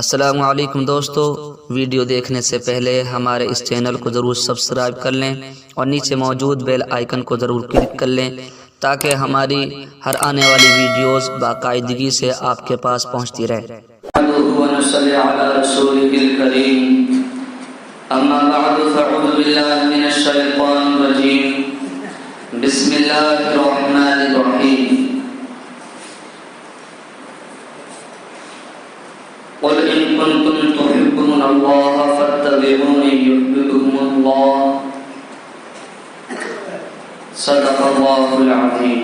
السلام علیکم دوستو، ویڈیو دیکھنے سے پہلے ہمارے اس چینل کو ضرور سبسکرائب کر لیں اور نیچے موجود بیل آئیکن کو ضرور کلک کر لیں تاکہ ہماری ہر آنے والی ویڈیوز باقاعدگی سے آپ کے پاس پہنچتی رہے۔ ونصلي على رسوله الكريم أما بعد فأعوذ بالله من الشيطان الرجيم بسم الله الرحمن الرحيم قل إن كنتم تحبون الله فاتبعوني يحببكم الله صدق الله العظيم۔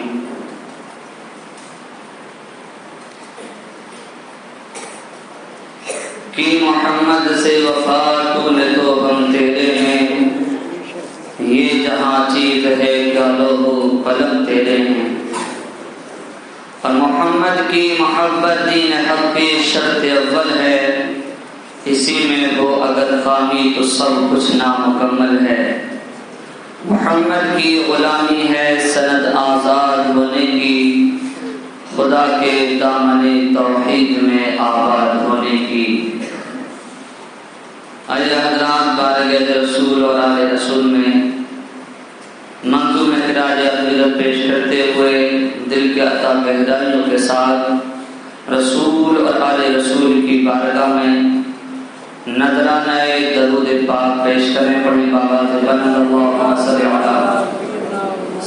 کہ محمد سے وفا تو لے تو ہم تیرے ہیں، یہ جہاں چیز ہے کیا لوہ قلم تیرے ہیں، اور محمد کی محبت دین حق کی شرط اول ہے، اسی میں ہو اگر خامی تو سب کچھ نامکمل ہے۔ محمد کی غلامی ہے سند آزاد ہونے کی، خدا کے دامن توحید میں آباد ہونے کی۔ آئیے حضرات بارگاہ رسول اور آل رسول میں منظوم خراج عقیدت پیش کرتے ہوئے دل کے عطا گہرائیوں کے ساتھ رسول اور آل رسول کی بارگاہ میں نذرانہ درود پاک پیش کریں۔ پڑھیں بابا زبان اللہم صلی علی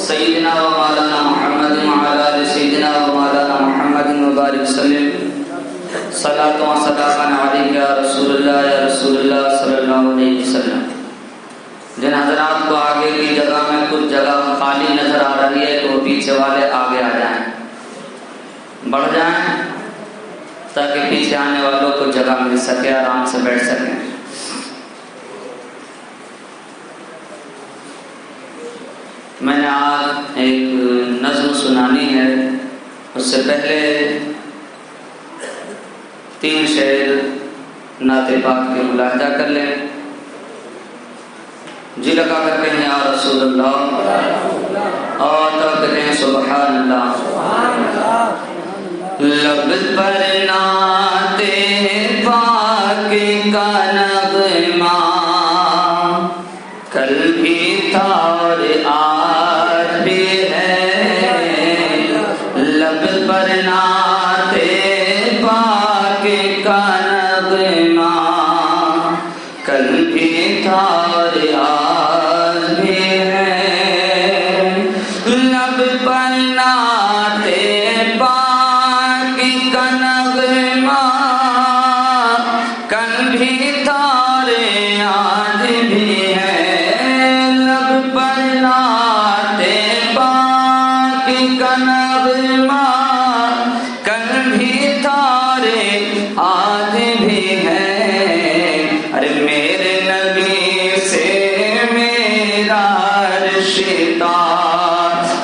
سیدنا و مولانا محمد وعلی آل سیدنا و مولانا محمد مبارک وسلم۔ صلاۃ و سلام علیک یا رسول اللہ صلی اللہ علیہ وسلم۔ جن حضرات کو آگے کی جگہ میں کچھ جگہ خالی نظر آ رہی ہے تو پیچھے والے آگے آ جائیں، بڑھ جائیں تاکہ پیچھے آنے والوں کو جگہ مل سکے، آرام سے بیٹھ سکیں۔ میں نے آج ایک نظم سنانی ہے، اس سے پہلے 3 شعر نعت پاک کے ملاحظہ کر لیں۔ جی لگا کر کہیں یا رسول اللہ، اور تب کہیں سبحان اللہ۔ لب پر نعت پاک کا نغمہ کل بھی تھا اور آج بھی ہے، لب پر نعت پاک کا نغمہ کل بھی تھا اور آج بھی ہے، لب پر نعت پاک کا نغمہ کل بھی تھا اور آج بھی ہے، لب پر نعت پاک کا نغمہ کل بھی تھا اور آج بھی ہے۔ ارے میرے نبی سے میرا رشتہ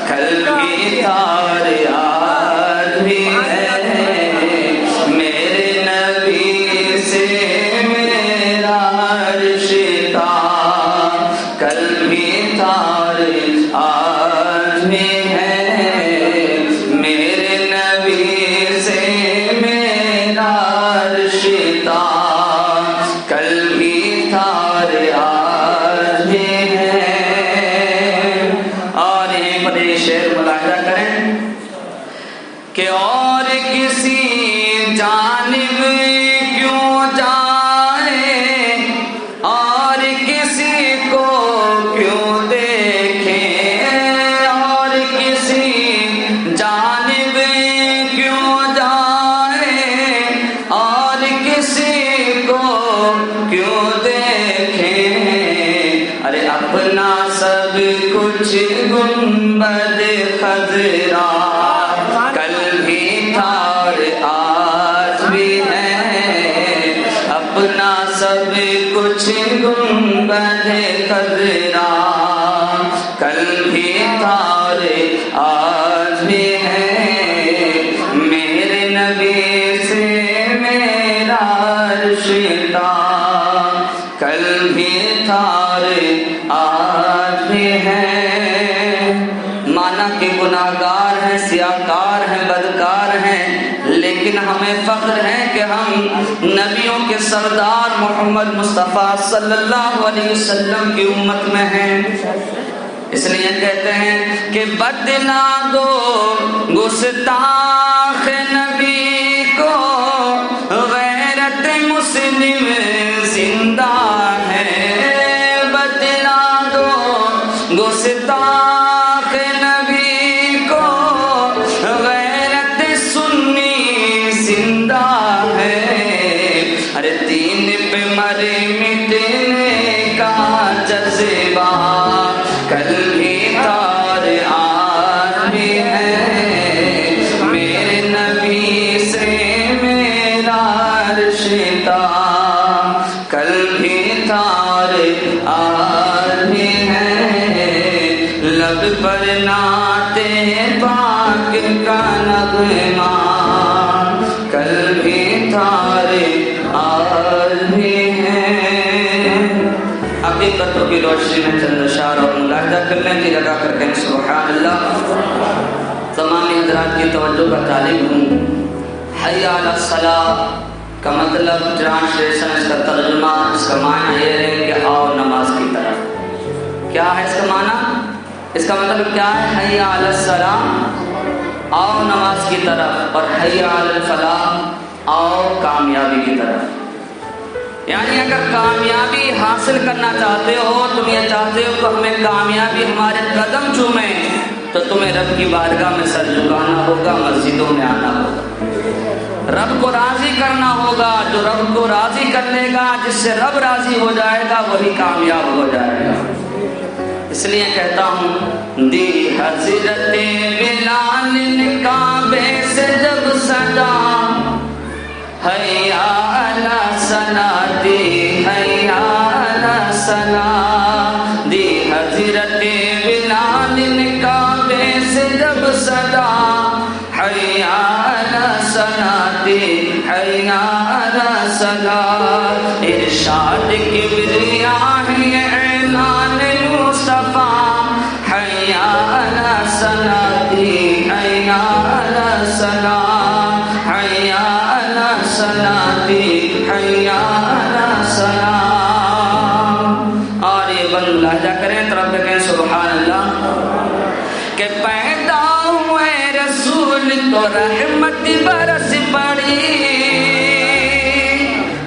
کل بھی تھا اور آج بھی ہے، میرے نبی سے میرا رشتہ کل بھی تھا اور آج بھی ہے، میرے نبی سے میرا رشتہ کل بھی تھا اور آج بھی ہے۔ اور یہیں پر یہ شعر ملاحظہ کریں کہ اور کسی جانب کیوں جائے، اور کسی کو کیوں دیکھیں، اور کسی جانب کیوں جائے، اور کسی کو کیوں دیکھیں، ارے اپنا سب کچھ گنبد خضرا کل بھی تھا اور آج بھی ہے، اپنا سب کچھ گنبد خضرا کل بھی تھا اور آج بھی ہے، میرے نبی سے میرا رشتہ کل بھی تھا اور آج بھی ہے۔ مانا کہ گناہگار ہیں، سیاہکار ہیں، بدکار ہیں، لیکن ہمیں فخر ہے کہ ہم نبیوں کے سردار محمد مصطفیٰ صلی اللہ علیہ وسلم کی امت میں ہیں، اس لیے کہتے ہیں کہ بدلا دو گستاخ نبی کو، غیرت مسلم زندہ ہے، بدلا دو گستاخ نبی کو، غیرت سنی زندہ ہے، ارے دین پہ مرے مٹنے کا جذبہ کل بھی تار آج بھی ہے، میرے نبی سے میرا رشتہ کل بھی تار آج بھی ہے، لب پر نعت پاک کا نغمہ کل بھی تار آج بھی ہے۔ حقیقتوں کی روشنی میں چند اشعار اور ملاحظہ کرنے کی لگا کر کہیں سبحان اللہ۔ تمام حضرات کی توجہ کا طالب ہوں۔ حی علی الصلاۃ کا مطلب ٹرانسلیشن، اس کا ترجمہ، اس کا معنی یہ ہے کہ آؤ نماز کی طرف۔ کیا ہے اس کا معنی؟ اس کا مطلب کیا ہے؟ حی علی الصلاۃ، آؤ نماز کی طرف، اور حی علی الفلاح، آؤ کامیابی کی طرف۔ یعنی اگر کامیابی حاصل کرنا چاہتے ہو، تم یہ چاہتے ہو کہ ہمیں کامیابی ہمارے قدم چومیں، تو تمہیں رب کی بارگاہ میں سر جھکانا ہوگا، مسجدوں میں آنا ہوگا، رب کو راضی کرنا ہوگا۔ جو رب کو راضی کر لے گا، جس سے رب راضی ہو جائے گا، وہی کامیاب ہو جائے گا۔ اس لیے کہتا ہوں، دی حضرت بلال نے کعبے سے جب صدا، حیا علی الصلاۃ، حیا علی الصلاۃ، دی حضرت بلال نے کعبے سے جب صدا، حیا علی الصلاۃ، حیا علی الصلاۃ، ارشاد کبریاء ہے اعلان مصطفیٰ، حیا علی الصلاۃ، حیا علی الصلاۃ، حیا علی الصلاۃ، حیا علی الصلاۃ۔ اور یہ بند لہجہ کریں، طرف کہیں سبحان اللہ۔ کہ پیدا ہوئے رسول تو رحمت برس پڑی،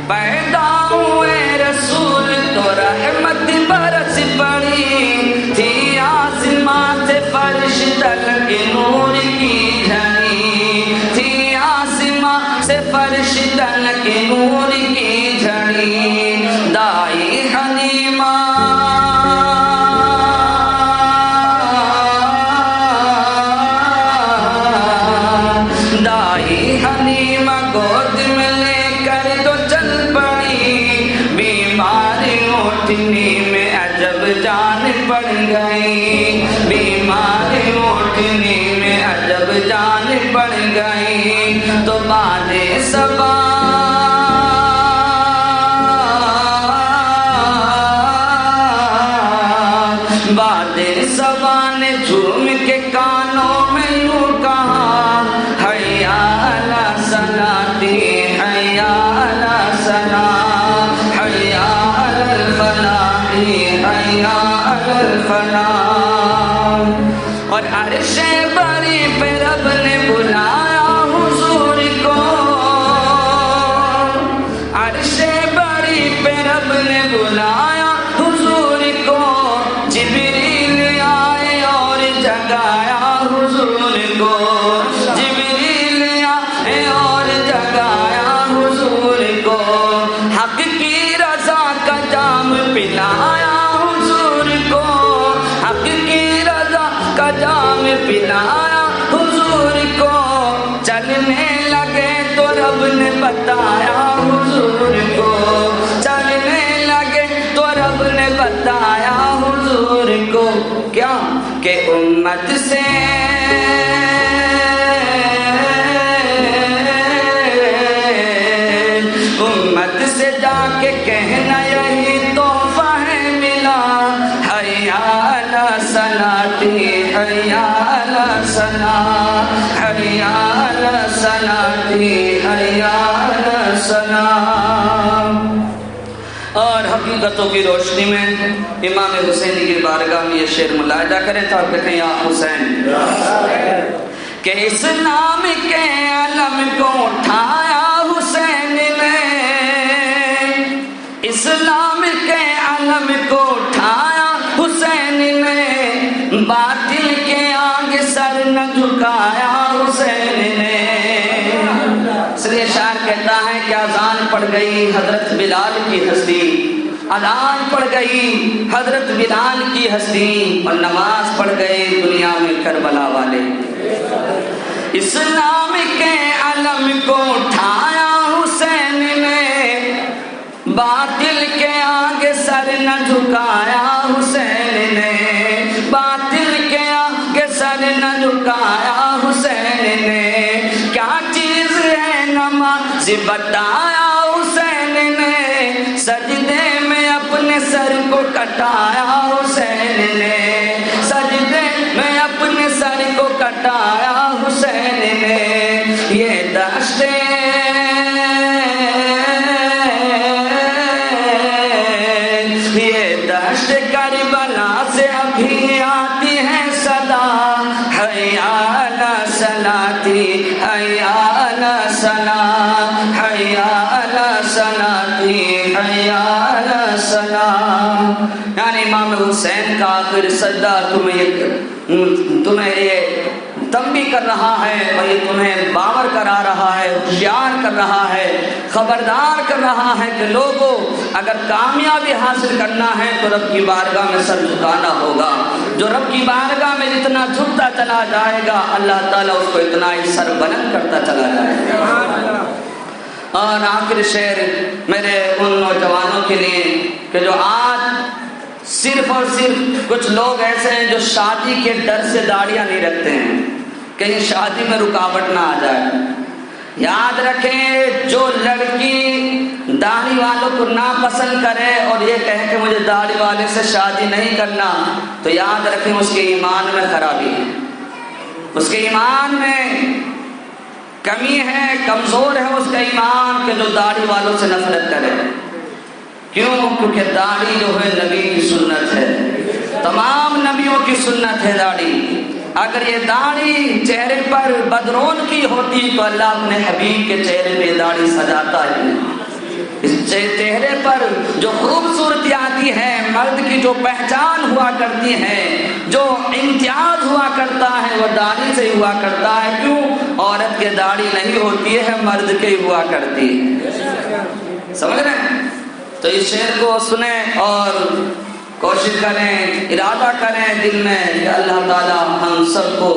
پیدا ہوئے رسول تو رحمت برس پڑی، تھی آسمان سے فرش تک نور کی جھڑی، تھی آسمان سے فرش تک نور کی جھڑی، دائی حلیمہ حلیمہ گود میں لے کر تو چل پڑی، بیمار اٹھنی میں عجب جان پڑ گئی، بیمار اٹھنی میں عجب جان پڑ گئی، تو بعد صبا بعد صبا نے جھوم کے کانوں میں یوں کہا، حیا علی الصلاۃ، حیا علی الصلاۃ، حیا علی الفلاح، حیا علی الفلاح۔ اور عرش بری پہ رب نے بلایا حضور کو، عرش بری پہ رب نے بلایا حضور کو، جبریل آئے اور جگایا حضور کو، جبریل آئے اور جگایا حضور کو، حق کی رضا کا جام پلایا حضور کو، حق کی رضا کا جام پلایا حضور کو، چلنے لگے تو رب نے بتایا حضور کو، چلنے لگے تو رب نے بتایا حضور کو، کیا کہ امت سے جا کے کہنا یہی تحفہ ہے ملا، حیا علی الصلاۃ، حیا علی الصلاۃ، حیا علی الصلاۃ، حیا علی الصلاۃ۔ اور حقیقتوں کی روشنی میں امام حسینی کی بارگاہ میں یہ شعر ملاحظہ کریں تو آپ کہتے ہیں یا حسین کہ اسلام کے علم کو اٹھایا حسین نے، اسلام کے علم کو اٹھایا حسین نے، باطل کے آگے سر نہ جھکایا حسین نے۔ اس لیے شاعر کہتا ہے کہ اذان پڑ گئی حضرت بلال کی ہستی، اذان پڑ گئی حضرت بلال کی ہستی، اور نماز پڑھ گئے دنیا میں کربلا والے۔ اسلام کے علم کو اٹھایا حسین نے، باطل کے آگے سر نہ جھکایا حسین نے، باطل کے آگے سر نہ جھکایا حسین نے۔ کیا چیز ہے نماز بتایا حسین نے، سجدے میں اپنے سر کو کٹایا حسین نے، سجدے میں اپنے سر کو کٹایا حسین نے۔ یہ دشت کربلا سے ابھی آتی ہے صدا، حی علی صلاتی حی علی صلاۃ حی علی صلاتی حی علی صلاۃ۔ یعنی امام حسین کا آخر سجدہ تمہیں یہ تنبیہ کر رہا ہے، اور یہ تمہیں باور کرا رہا ہے، ہوشیار کر رہا ہے، خبردار کر رہا ہے کہ لوگوں اگر کامیابی حاصل کرنا ہے تو رب کی بارگاہ میں سر جھکانا ہوگا۔ جو رب کی بارگاہ میں جتنا جھکتا چلا جائے گا اللہ تعالیٰ اس کو اتنا ہی سر بلند کرتا چلا جائے گا۔ اور آخر شعر میرے ان نوجوانوں کے لیے کہ جو آج صرف اور صرف کچھ لوگ ایسے ہیں جو شادی کے ڈر سے داڑیاں نہیں رکھتے ہیں، کہیں شادی میں رکاوٹ نہ آ جائے۔ یاد رکھیں جو لڑکی داڑھی والوں کو ناپسند کرے اور یہ کہے کہ مجھے داڑھی والے سے شادی نہیں کرنا، تو یاد رکھیں اس کے ایمان میں خرابی ہے، اس کے ایمان میں کمی ہے، کمزور ہے اس کا ایمان کہ جو داڑھی والوں سے نفرت کرے۔ کیوں؟ کیونکہ داڑھی جو ہے نبی کی سنت ہے، تمام نبیوں کی سنت ہے داڑھی۔ اگر یہ داڑھی چہرے پر بدرون کی ہوتی تو اللہ اپنے حبیب کے چہرے پہ داڑھی سجاتا ہے۔ اس چہرے پر جو خوبصورتی آتی ہے، مرد کی جو پہچان ہوا کرتی ہے، جو امتیاز ہوا کرتا ہے، وہ داڑھی سے ہوا کرتا ہے۔ کیوں؟ عورت کے داڑھی نہیں ہوتی ہے، مرد کے ہوا کرتی ہے۔ سمجھ رہے ہیں؟ تو اس شعر کو سنیں اور کوشش کریں، ارادہ کریں دل میں کہ اللہ تعالیٰ ہم سب کو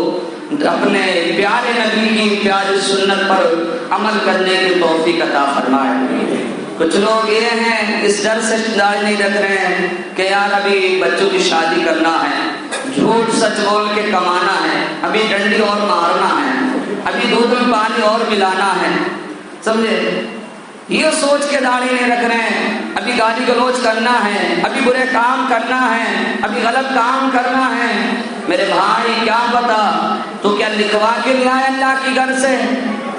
اپنے پیارے نبی کی پیاری سنت پر عمل کرنے کی توفیق عطا فرمائے۔ کچھ لوگ یہ ہیں اس ڈر سے داڑھی نہیں رکھ رہے ہیں کہ یار ابھی بچوں کی شادی کرنا ہے، جھوٹ سچ بول کے کمانا ہے، ابھی ڈنڈی اور مارنا ہے، ابھی دودھ میں پانی اور ملانا ہے، سمجھے؟ یہ سوچ کے داڑھی نہیں رکھ رہے ہیں، ابھی گالی گلوچ کرنا ہے، ابھی برے کام کرنا ہے، ابھی غلط کام کرنا ہے۔ میرے بھائی کیا پتا تو کیا لکھوا کے لیا ہے اللہ کی گھر سے؟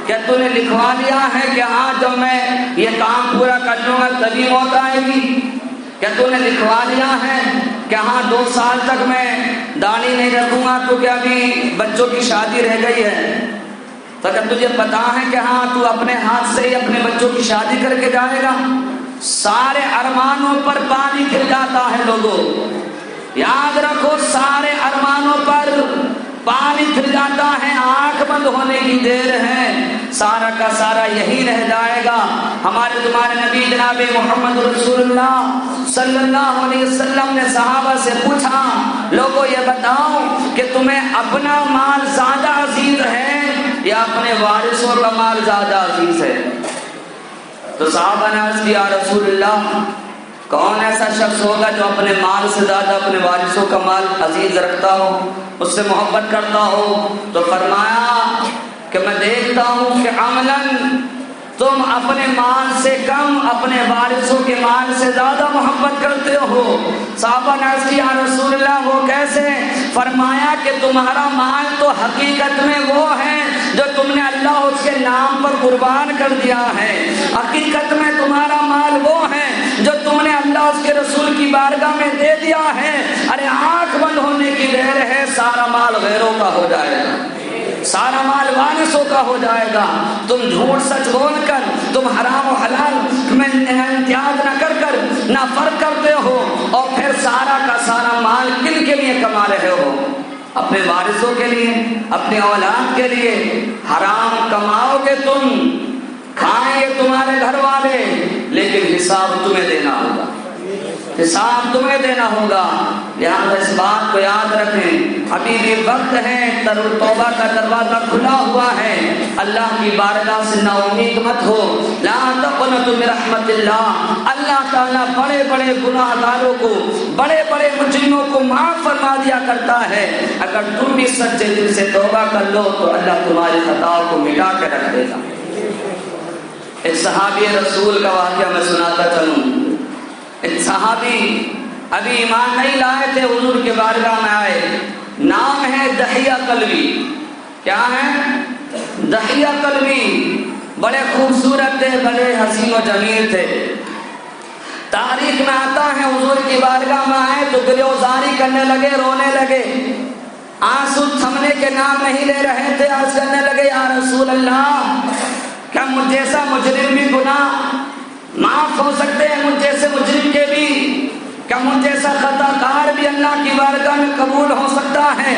کیا تو نے لکھوا لیا ہے کہ ہاں جب میں یہ کام پورا کر لوں گا تبھی موت آئے گی؟ کیا تو نے لکھوا لیا ہے کہ ہاں 2 سال تک میں داڑھی نہیں رکھوں گا تو کیا ابھی بچوں کی شادی رہ گئی ہے؟ تو اگر تجھے پتا ہے کہ ہاں تو اپنے ہاتھ سے ہی اپنے بچوں کی شادی کر کے جائے گا، سارے ارمانوں پر پانی پھر جاتا ہے۔ لوگوں یاد رکھو، سارے ارمانوں پر پانی پھر جاتا ہے، آنکھ بند ہونے کی دیر ہے، سارا کا سارا یہی رہ جائے گا۔ ہمارے تمہارے نبی جناب محمد رسول اللہ صلی اللہ علیہ وسلم نے صحابہ سے پوچھا، لوگوں یہ بتاؤ کہ تمہیں اپنا مال زیادہ عزیز ہے یا اپنے وارثوں کا مال زیادہ عزیز ہے؟ تو صحابہ نے عرض کیا رسول اللہ کون ایسا شخص ہوگا جو اپنے مال سے زیادہ اپنے وارثوں کا مال عزیز رکھتا ہو، اس سے محبت کرتا ہو؟ تو فرمایا کہ میں دیکھتا ہوں کہ عملاً تم اپنے مال سے کم اپنے وارثوں کے مال سے زیادہ محبت کرتے ہو۔ صحابہ نے عرض کیا رسول اللہ وہ کیسے؟ فرمایا کہ تمہارا مال تو حقیقت میں وہ ہے جو تم نے اللہ اس کے نام پر قربان کر دیا ہے، حقیقت میں تمہارا مال وہ ہے جو تم نے اللہ اس کے رسول کی بارگاہ میں دے دیا ہے۔ ارے آنکھ بند ہونے کی دیر ہے، سارا مال غیروں کا ہو جائے گا، سارا مال وارثوں کا ہو جائے گا۔ تم جھوٹ سچ بول کر، تم حرام و حلال میں امتیاز نہ کر کر نہ فرق کرتے ہو، اور پھر سارا کا سارا مال کن کے لیے کما رہے ہو؟ اپنے وارثوں کے لیے، اپنی اولاد کے لیے۔ حرام کماؤ گے تم، کھائیں گے تمہارے گھر والے، لیکن حساب تمہیں دینا ہوگا، حساب تمہیں دینا ہوگا۔ لہذا اس بات کو یاد رکھیں، ابھی بھی وقت ہے، توبہ کا دروازہ کھلا ہوا ہے، اللہ کی بارگاہ سے نا امید مت ہو۔ لا تقنطوا من رحمت اللہ، اللہ تعالیٰ بڑے بڑے گناہ گاروں کو، بڑے بڑے مجرموں کو معاف فرما دیا کرتا ہے۔ اگر تم بھی سچے دل سے توبہ کر لو تو اللہ تمہاری خطاؤں کو مٹا کے رکھ دے گا۔ ایک صحابی رسول کا واقعہ میں سناتا چلوں۔ ایک صحابی ابھی ایمان نہیں لائے تھے، حضور کے بارگاہ میں آئے، نام ہے دحیہ کلبی۔ کیا ہے؟ دحیہ کلبی، بڑے خوبصورت تھے، بڑے حسین و جمیل تھے۔ تاریخ میں آتا ہے حضور کی بارگاہ میں آئے تو گریزاری کرنے لگے، رونے لگے، آنسو تھمنے کے نام نہیں لے رہے تھے۔ عرض کرنے لگے یا رسول اللہ، کیا مجھ جیسا مجرم بھی گناہ معاف ہو سکتے ہیں؟ مجھ جیسے مجرم کے بھی؟ کیا مجھ جیسا خطا کار بھی اللہ کی بارگاہ میں قبول ہو سکتا ہے؟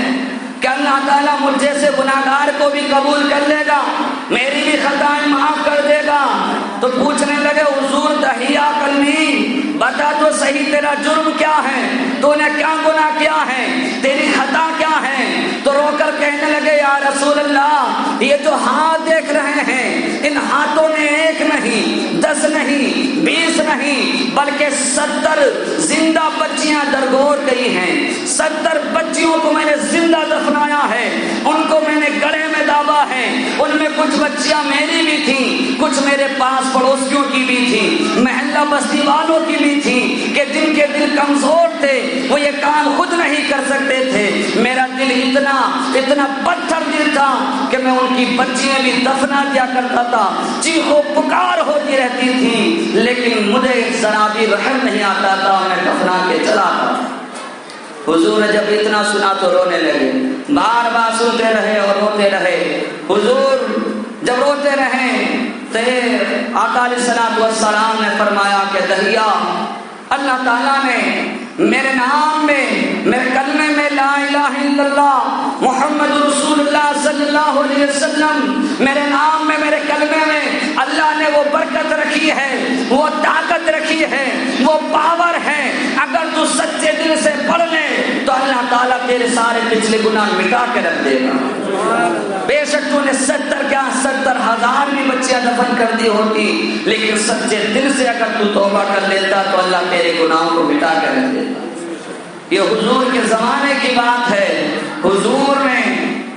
کہ اللہ تعالیٰ مجھ جیسے گناہگار کو بھی قبول کر لے گا، میری بھی خطائیں معاف کر دے گا؟ تو پوچھنے لگے حضور دحیہ کلبی، بتا تو صحیح تیرا جرم کیا ہے، تو نے کیا گناہ کیا ہے، تیری خطا کیا ہے؟ تو رو کر کہنے لگے یا رسول اللہ، یہ جو ہاتھ دیکھ رہے ہیں، ان ہاتھوں نے 1 نہیں، 10 نہیں، 20 نہیں، بلکہ 70 زندہ بچیاں درگور گئی ہیں۔ 70 بچیوں کو میں نے زندہ دفنایا ہے، ان کو میں نے گڑھے میں دابا ہے۔ ان میں کچھ بچیاں میری بھی تھیں، کچھ میرے پاس پڑوسیوں کی بھی تھیں، محلہ بستی والوں کی بھی تھیں، کہ جن کے دل کمزور تھے، وہ یہ کام خود نہیں کر سکتے تھے۔ میرا دل اتنا پتھر دل تھا کہ میں ان کی بچیاں بھی دفنا دیا کرتا تھا، چیخو پکار ہوتی رہتی تھی، لیکن مجھے ذرا بھی رحم نہیں آتا تھا، میں دفنا کے چلا تھا۔ حضور نے جب اتنا سنا تو رونے لگے، بار بار سنتے رہے اور روتے رہے۔ حضور جب روتے رہے تو آقا علیہ الصلوۃ والسلام نے فرمایا کہ دحیہ، اللہ تعالیٰ نے میرے نام میں، میرے کلمے میں لا الہ الا اللہ محمد رسول اللہ صلی اللہ علیہ وسلم، میرے نام میں، میرے کلمے میں اللہ نے وہ برکت رکھی ہے، وہ طاقت رکھی ہے، وہ پاور ہے۔ اگر تو سچے دل سے پڑھ لے تو اللہ تعالیٰ تیرے سارے پچھلے گناہ مٹا کے رکھ دے گا۔ بے شک تو نے 70,000 بھی بچیاں دفن کر دی ہوتی، لیکن سچے دل سے اگر تو توبہ کر لیتا تو اللہ تیرے گناہوں کو مٹا کے رکھ دیتا۔ یہ حضور کے زمانے کی بات ہے۔ حضور نے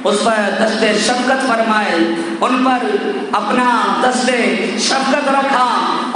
اس پر دست شفقت فرمائے، ان پر اپنا دست شفقت رکھا،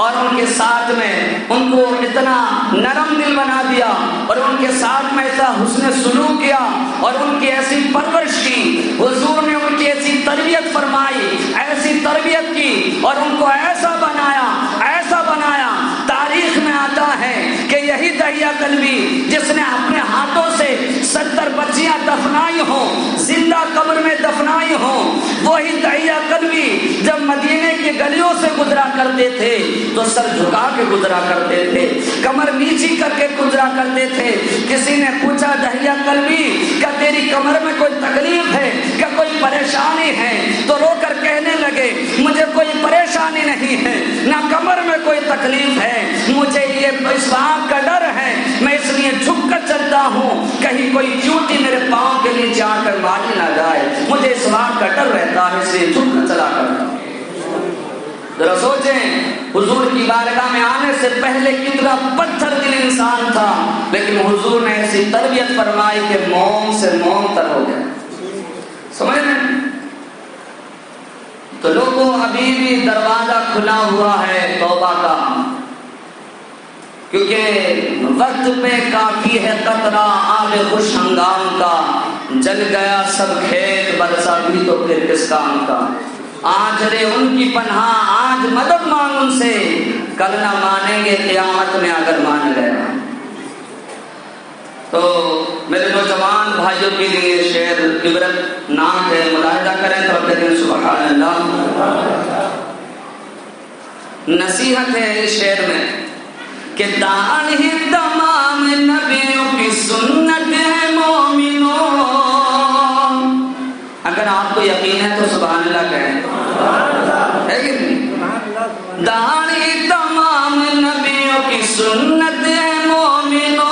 اور ان کے ساتھ میں ان کو اتنا نرم دل بنا دیا، اور ان کے ساتھ میں ایسا حسن سلوک کیا، اور ان کی ایسی پرورش کی۔ حضور نے ان کی ایسی تربیت فرمائی، ایسی تربیت کی، اور ان کو ایسا بنایا، ایسا بنایا۔ تاریخ میں آتا ہے کہ یہی دحیہ کلبی جس نے اپنے ہاتھوں سے 70 بچیاں دفنائی ہوں، زندہ قبر میں دفنائی ہوں، وہی دحیہ کلبی جب مدینے کی گلیوں سے گزرا کرتے تھے تو سر جھکا کے گزرا کرتے تھے، کمر نیچی کر کے گزرا کرتے تھے۔ کسی نے پوچھا دحیہ کلبی، کیا تیری کمر میں کوئی تکلیف ہے، کیا کوئی پریشانی ہے؟ تو رو کر کہنے لگے مجھے کوئی پریشانی نہیں ہے، نہ کمر میں کوئی تکلیف ہے، مجھے یہ اس بات کا ڈر ہے، میں اس لیے جھک کر چلتا ہوں، کہیں کوئی چوٹی میرے پاؤں کے نیچے آ کر ماری نہ جائے، مجھے اس بات کا ڈر رہتا ہے، اس لیے جھک کر چلا کرتا ہوں۔ ذرا سوچیں، حضور کی بارگاہ میں آنے سے پہلے کتنا پتھر دل انسان تھا، لیکن حضور نے ایسی تربیت فرمائی کہ موم سے موم تر ہو گیا۔ سمجھ میں تو لوگوں ابھی بھی دروازہ کھلا ہوا ہے توبہ کا، کیونکہ وقت پہ کافی ہے قطرہ آب خوش ہنگام کا، جل گیا سب کھیت برسا بھی تو پھر کس کام کا۔ آج لے ان کی پناہ، آج مدد مانگ ان سے، کل نہ مانیں گے قیامت میں اگر مان گیا۔ تو میرے نوجوان بھائیوں کے لیے شعر عبرت ناک ہے، ملاحظہ کریں تو کہتے سبحان اللہ۔ نصیحت ہے اس شعر میں کہ دان ہی تمام نبیوں کی سنت ہے مومنوں۔ اگر آپ کو یقین ہے تو سبحان اللہ کہیں، ہے کہ نہیں؟ دان ہی تمام نبیوں کی سنت ہے مومنوں،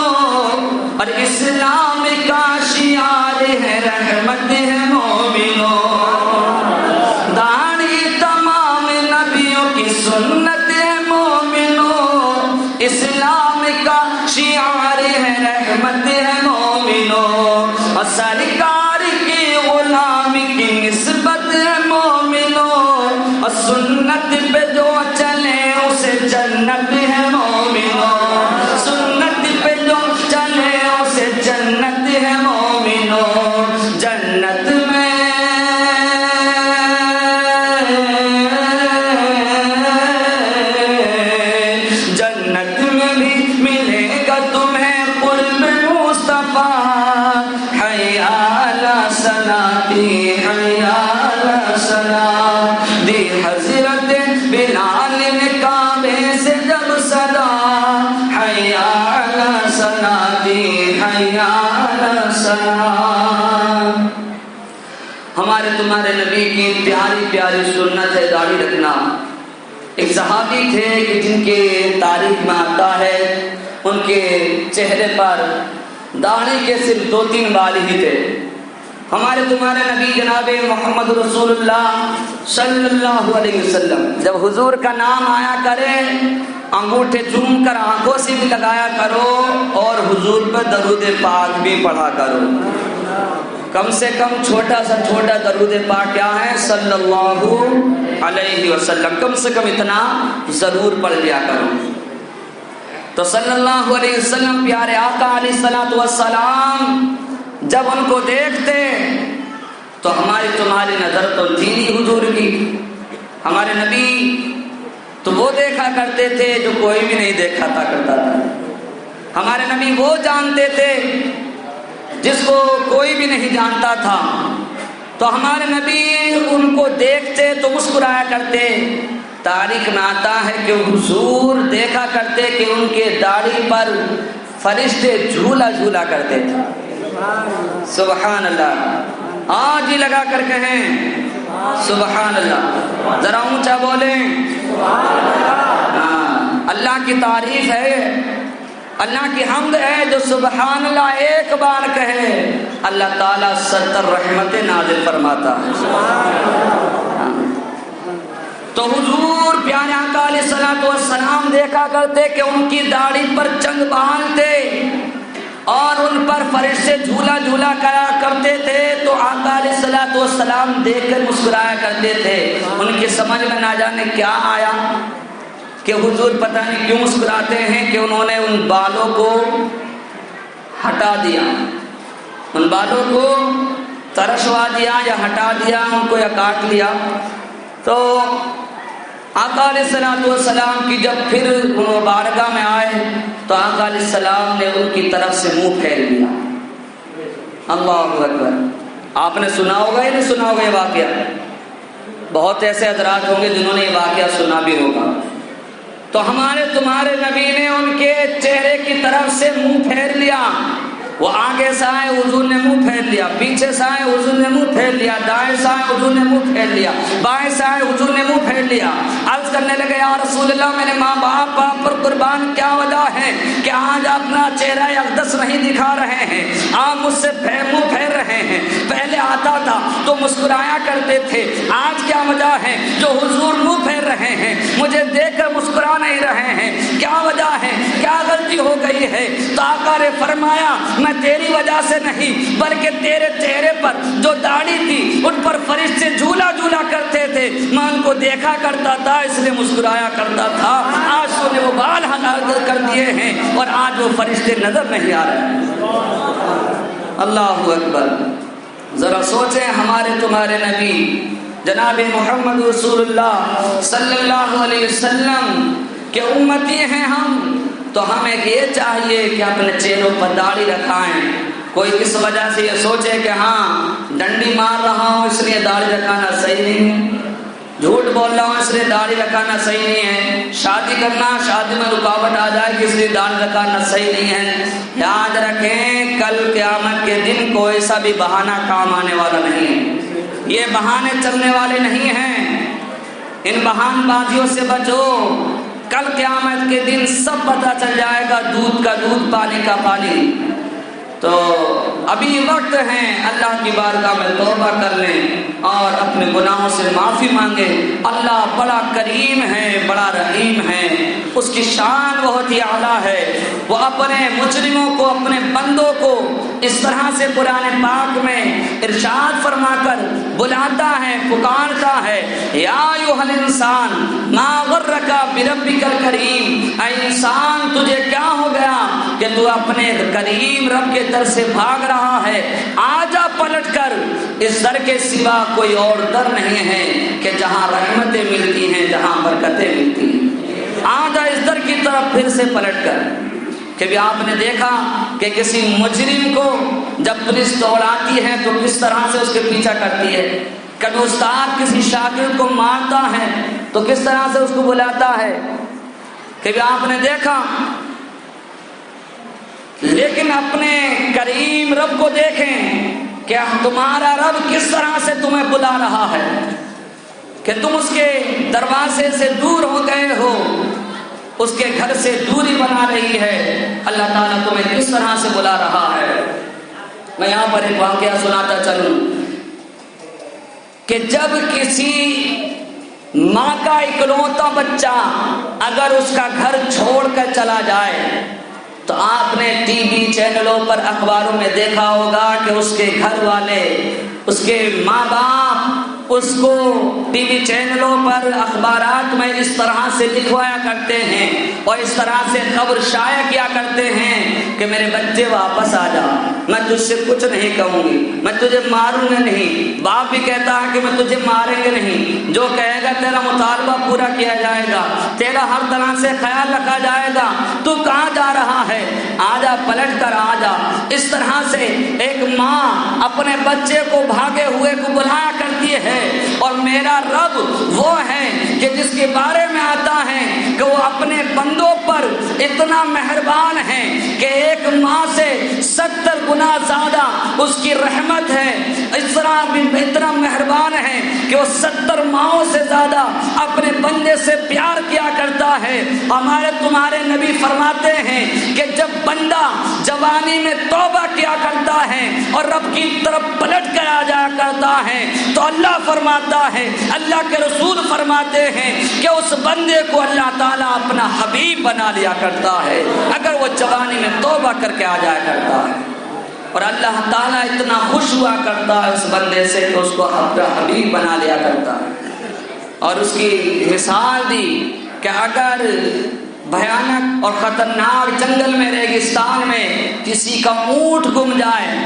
اور اسلام کا شعار ہے رحمت ہے مومنوں۔ دان ہی تمام نبیوں کی سنت ہے مومنوں، اسلام کا شعار ہے رحمت ہے مومنوں، اور سرکار کی غلام کی نسبت ہے مومنوں، اور سنت پہ جو چلے اسے جنت ہے مومنوں، سنت پہ جو چلے اسے جنت ہے مومنوں۔ جنت میں ہمارے تمہارے نبی کی پیاری پیاری سنت ہے داڑھی رکھنا۔ ایک صحابی تھے کہ جن کے تاریخ میں آتا ہے ان کے چہرے پر داڑھی کے صرف 2-3 بال ہی تھے۔ ہمارے تمہارے نبی جناب محمد رسول اللہ صلی اللہ علیہ وسلم جب حضور کا نام آیا کرے انگوٹھے چوم کر آنکھوں سے بھی لگایا کرو اور حضور پر درود پاک بھی پڑھا کرو۔ کم سے کم چھوٹا سا چھوٹا درود پاک کیا ہے؟ صلی اللہ علیہ وسلم، کم سے کم اتنا ضرور پڑھ لیا کرو۔ تو صلی اللہ علیہ وسلم پیارے آقا علیہ الصلوۃ والسلام جب ان کو دیکھتے تو ہماری تمہاری نظر تو تھی نہیں حضور کی۔ ہمارے نبی تو وہ دیکھا کرتے تھے جو کوئی بھی نہیں دیکھا تھا کرتا تھا۔ ہمارے نبی وہ جانتے تھے جس کو کوئی بھی نہیں جانتا تھا۔ تو ہمارے نبی ان کو دیکھتے تو مسکرایا کرتے۔ تاریخ میں آتا ہے کہ حضور دیکھا کرتے کہ ان کے داڑھی پر فرشتے جھولا جھولا کرتے تھے۔ سبحان اللہ، آج ہی لگا کر کہیں سبحان اللہ، ذرا اونچا بولیں اللہ کی تعریف ہے، اللہ کی حمد ہے جو سبحان اللہ ایک بار کہے اللہ تعالیٰ 70 رحمتیں نازل فرماتا ہے۔ تو حضور پیارے آقا علیہ الصلوۃ والسلام دیکھا کرتے کہ ان کی داڑھی پر چنگ باندھتے اور ان پر فرشتے جھولا جھولا کرا کرتے تھے، تو آقا علیہ الصلوۃ والسلام دیکھ کر مسکرایا کرتے تھے۔ ان کی سمجھ میں نہ جانے کیا آیا کہ حضور پتہ نہیں کیوں مسکراتے ہیں کہ انہوں نے ان بالوں کو ہٹا دیا، ان بالوں کو ترشوا دیا یا ہٹا دیا ان کو یا کاٹ لیا۔ تو آقا علیہ الصلوۃ والسلام کی جب پھر وہ بارگاہ میں آئے تو آقا علیہ السلام نے ان کی طرف سے منہ پھیر لیا۔ اللہ اکبر، آپ نے سنا ہوگا یا نہیں سنا ہوگا یہ واقعہ؟ بہت ایسے حضرات ہوں گے جنہوں نے یہ واقعہ سنا بھی ہوگا۔ تو ہمارے تمہارے نبی نے ان کے چہرے کی طرف سے منہ پھیر لیا۔ وہ آگے سے آئے حضور نے منہ پھیر لیا، پیچھے سے آئے حضور نے منہ پھیر لیا، دائیں سے آئے حضور نے منہ پھیر لیا، بائیں سے آئے حضور نے منہ پھیر لیا۔ عرض کرنے لگے یا رسول اللہ میرے ماں باپ آپ پر قربان، کیا وجہ ہے کہ آج اپنا چہرہ اقدس نہیں دکھا رہے ہیں، آپ مجھ سے منہ پھیر رہے ہیں؟ پہلے آتا تھا تو مسکرایا کرتے تھے، آج کیا وجہ ہے جو حضور منہ پھیر رہے ہیں، مجھے دیکھ کر مسکرا نہیں رہے ہیں؟ کیا وجہ ہے؟ کیا غلطی ہو گئی ہے۔ تو آقا نے فرمایا میں تیری وجہ سے نہیں بلکہ تیرے چہرے پر جو داڑھی تھی ان پر فرشتے جھولا جھولا کرتے تھے، میں ان کو دیکھا کرتا تھا اس لیے مسکرایا کرتا تھا۔ آج تو نے وہ بال حلال کر دیے ہیں اور آج وہ فرشتے نظر نہیں آ رہے ہیں۔ اللہ اکبر۔ ذرا سوچیں ہمارے تمہارے نبی جناب محمد رسول اللہ صلی اللہ علیہ وسلم کے امتی ہیں ہم، تو ہمیں یہ چاہیے کہ اپنے چہروں پر داڑھی رکھائیں۔ کوئی اس وجہ سے یہ سوچے کہ ہاں ڈنڈی مار رہا ہوں اس لیے داڑھی رکھانا صحیح نہیں ہے، جھوٹ بول رہا ہوں اس لیے داڑھی رکھانا صحیح نہیں ہے، شادی کرنا شادی میں رکاوٹ آ جائے کہ اس لیے داڑھی رکھانا صحیح نہیں ہے۔ یاد رکھیں کل قیامت کے دن کوئی سا بھی بہانہ کام آنے والا نہیں ہے، یہ بہانے چلنے والے نہیں ہیں، ان بہان بازیوں سے بچو۔ کل قیامت کے دن سب پتہ چل جائے گا، دودھ کا دودھ پانی کا پانی۔ تو ابھی وقت ہے اللہ کی بارگاہ میں توبہ کر لیں اور اپنے گناہوں سے معافی مانگیں۔ اللہ بڑا کریم ہے، بڑا رحیم ہے، اس کی شان بہت ہی اعلیٰ ہے۔ وہ اپنے مجرموں کو، اپنے بندوں کو اس طرح سے قرآن پاک میں ارشاد فرما کر بلاتا ہے، پکارتا ہے، یا ایھا الانسان ما غرک بربک الکریم، اے انسان تجھے کیا ہو گیا کہ تو اپنے کریم رب کے در سے بھاگ رہا ہے؟ آجا پلٹ کر، اس در کے سوا کوئی اور در نہیں ہے کہ جہاں رحمتیں ملتی ہیں، جہاں برکتیں ملتی ہیں۔ آجا اس در کی طرف پھر سے پلٹ کر۔ کہ آپ نے دیکھا کہ کسی مجرم کو جب پولیس دوڑاتی ہے تو کس طرح سے اس کے پیچھا کرتی ہے، کبھی استاد کسی شاگرد کو مارتا ہے تو کس طرح سے اس کو بلاتا ہے، کہ آپ نے دیکھا۔ لیکن اپنے کریم رب کو دیکھیں کہ تمہارا رب کس طرح سے تمہیں بلا رہا ہے، کہ تم اس کے دروازے سے دور ہو گئے ہو، اس کے گھر سے دوری بنا رہی ہے۔ اللہ تعالیٰ تمہیں کس طرح سے بلا رہا ہے۔ میں یہاں پر ایک واقعہ سناتا چلوں کہ جب کسی ماں کا اکلوتا بچہ اگر اس کا گھر چھوڑ کر چلا جائے تو آپ نے ٹی وی چینلوں پر، اخباروں میں دیکھا ہوگا کہ اس کے گھر والے، اس کے ماں باپ اس کو ٹی وی چینلوں پر، اخبارات میں اس طرح سے لکھوایا کرتے ہیں اور اس طرح سے خبر شائع کیا کرتے ہیں کہ میرے بچے واپس آ جا، میں تجھ سے کچھ نہیں کہوں گی، میں تجھے ماروں گا نہیں۔ باپ بھی کہتا ہے کہ میں تجھے ماریں گے نہیں، جو کہے گا تیرا مطالبہ پورا کیا جائے گا، تیرا ہر طرح سے خیال رکھا جائے گا، تو کہاں جا رہا ہے، آجا پلٹ کر آجا۔ اس طرح سے ایک ماں اپنے بچے کو بھاگے ہوئے کو بلایا کرتی ہے، اور میرا رب وہ ہے کہ جس کے بارے میں آتا ہے کہ وہ اپنے بندوں پر اتنا مہربان ہے کہ ایک ماں سے 70 گنا زیادہ اس کی رحمت ہے، اس طرح بھی اتنا مہربان ہے کہ وہ 70 ماؤں سے زیادہ اپنے بندے سے پیار کیا کرتا ہے۔ ہمارے تمہارے نبی فرماتے ہیں کہ جب بندہ جوانی میں توبہ کیا کرتا ہے اور رب کی طرف پلٹ کر آ جایا کرتا ہے تو اللہ فرماتا ہے، اللہ کے رسول فرماتے ہیں کہ اس بندے کو اللہ تعالیٰ اپنا حبیب بنا لیا کرتا ہے اگر وہ جوانی میں توبہ کر کے آ جایا کرتا ہے۔ اور اللہ تعالیٰ اتنا خوش ہوا کرتا ہے اس بندے سے کہ اس کو اپنا حبیب بنا لیا کرتا ہے۔ اور اس کی مثال دی کہ اگر بھیانک اور خطرناک جنگل میں، ریگستان میں کسی کا اونٹ گم جائے،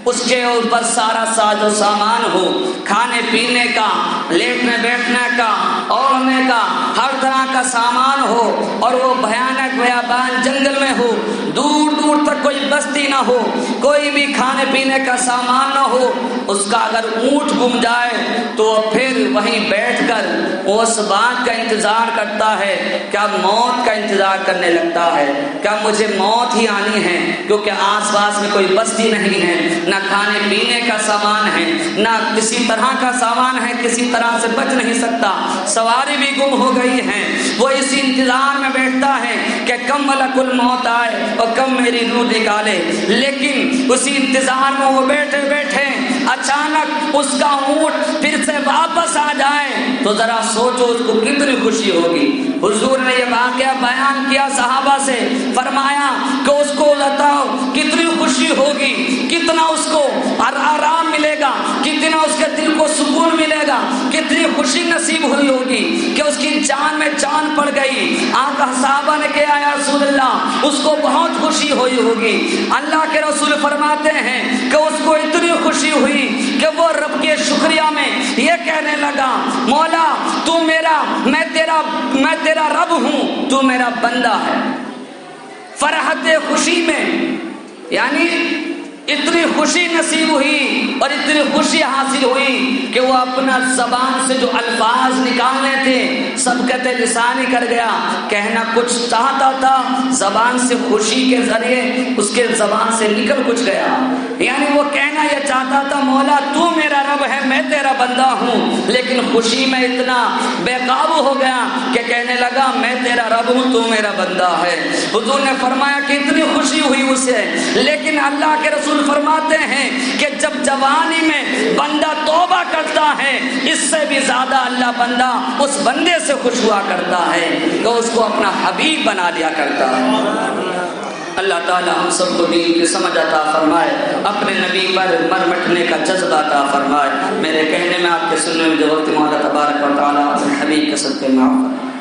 اس کے اوپر سارا ساز و سامان ہو، کھانے پینے کا، لیٹنے بیٹھنے کا، اوڑھنے کا، ہر طرح کا سامان ہو، اور وہ بھیانک بیابان جنگل میں ہو، دور دور تک کوئی بستی نہ ہو، کوئی بھی کھانے پینے کا سامان نہ ہو، اس کا اگر اونٹ گم جائے تو پھر وہیں بیٹھ کر وہ اس بات کا انتظار کرتا ہے، کیا موت کا انتظار کرنے لگتا ہے، کیا مجھے موت ہی آنی ہے، کیونکہ آس پاس میں کوئی بستی نہیں ہے، نہ کھانے پینے کا سامان ہے، نہ کسی طرح کا سامان ہے، کسی طرح سے بچ نہیں سکتا، سواری بھی گم ہو گئی ہے۔ وہ اسی انتظار میں بیٹھتا ہے کہ کم ملک الموت آئے اور کم میری روح نکالے، لیکن اسی انتظار میں وہ بیٹھے بیٹھے اچانک اس کا اونٹ پھر سے واپس آ جائے تو ذرا سوچو اس کو کتنی خوشی ہوگی۔ حضور نے یہ واقعہ بیان کیا صحابہ سے، فرمایا کہ اس کو بتاؤ کتنی خوشی ہوگی، کتنا اس کو آرام ملے گا، کتنا اس کے دل کو سکون ملے گا، کتنی خوشی نصیب ہوئی ہوگی کہ اس کی جان میں جان پڑ گئی۔ آقا صحابہ نے کہا یا رسول اللہ اس کو بہت خوشی ہوئی ہوگی۔ اللہ کے رسول فرماتے ہیں کہ اس کو اتنی خوشی ہوئی کہ وہ رب کے شکریہ میں یہ کہنے لگا مولا تو میرا میں تیرا رب ہوں، تو میرا بندہ ہے۔ فرحت خوشی میں یعنی اتنی خوشی نصیب ہوئی اور اتنی خوشی حاصل ہوئی کہ وہ اپنا زبان سے جو الفاظ نکالنے تھے سبقت لسانی کر گیا، کہنا کچھ چاہتا تھا زبان سے خوشی کے ذریعے اس کے زبان سے نکل کچھ گیا، یعنی وہ کہنا یہ چاہتا تھا مولا تو میرا رب ہے میں تیرا بندہ ہوں، لیکن خوشی میں اتنا بے قابو ہو گیا کہ کہنے لگا میں تیرا رب ہوں تو میرا بندہ ہے۔ حضور نے فرمایا کہ اتنی خوشی ہوئی اسے، لیکن اللہ کے رسول فرماتے ہیں کہ جب جوانی میں بندہ توبہ کرتا ہے اس سے بھی زیادہ اللہ بندہ اس بندے سے خوش ہوا کرتا ہے کہ اس کو اپنا حبیب بنا لیا کرتا ہے۔ اللہ تعالی ہم سب کو دین کی سمجھ عطا فرمائے، اپنے نبی پر مر مٹنے کا جذبہ عطا فرمائے۔ میرے کہنے میں آپ کے سننے میں جو وقت مولا تبارک و تعالی اپنے حبیب کے صدقے معاف فرمائے۔